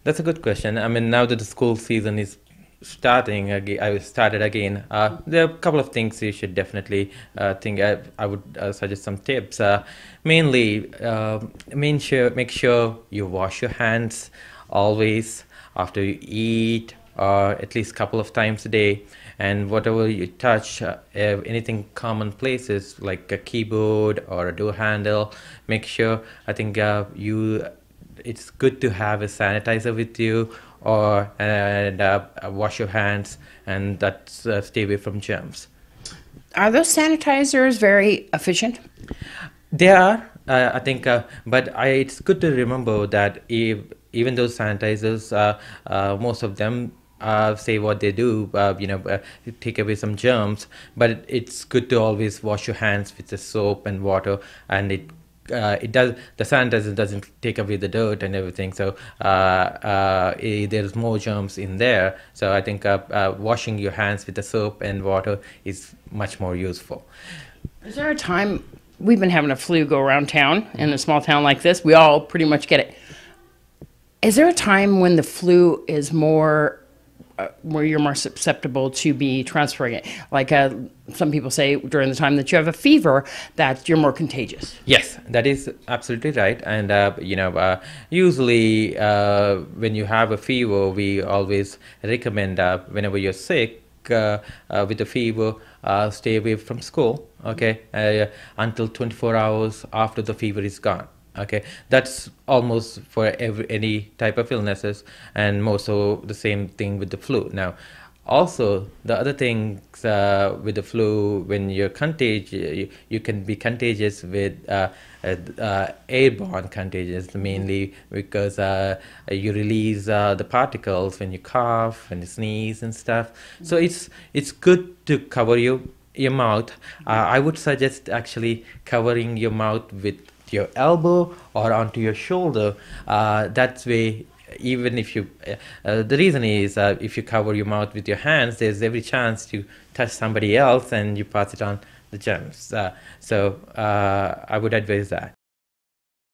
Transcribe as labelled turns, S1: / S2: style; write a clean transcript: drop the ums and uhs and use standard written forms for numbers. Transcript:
S1: That's a good question. I mean, now that the school season is starting again, I started again. There are a couple of things you should definitely think. I would suggest some tips. Mainly, make sure you wash your hands always after you eat, or at least a couple of times a day. And whatever you touch, anything common places like a keyboard or a door handle, make sure. I think you it's good to have a sanitizer with you, or and wash your hands, and that stay away from germs.
S2: Are those sanitizers very efficient?
S1: They are, I think, it's good to remember that even those sanitizers, most of them say what they do, take away some germs, but it's good to always wash your hands with the soap and water, and it does the sanitizer doesn't take away the dirt and everything, so there's more germs in there. So I think washing your hands with the soap and water is much more useful.
S2: Is there a time we've been having a flu go around town in a small town like this? We all pretty much get it. Is there a time when the flu is more where you're more susceptible to be transferring it? Like some people say during the time that you have a fever that you're more contagious.
S1: Yes, that is absolutely right. And usually when you have a fever, we always recommend whenever you're sick with a fever, stay away from school, okay, until 24 hours after the fever is gone. Okay, that's almost for any type of illnesses, and more so the same thing with the flu. Now, also the other things with the flu, when you're contagious, you can be contagious with airborne contagious, mainly because you release the particles when you cough and you sneeze and stuff. So it's good to cover your mouth. I would suggest actually covering your mouth with your elbow or onto your shoulder. That way, even if you the reason is if you cover your mouth with your hands, there's every chance to touch somebody else and you pass it on the germs. So I would advise that.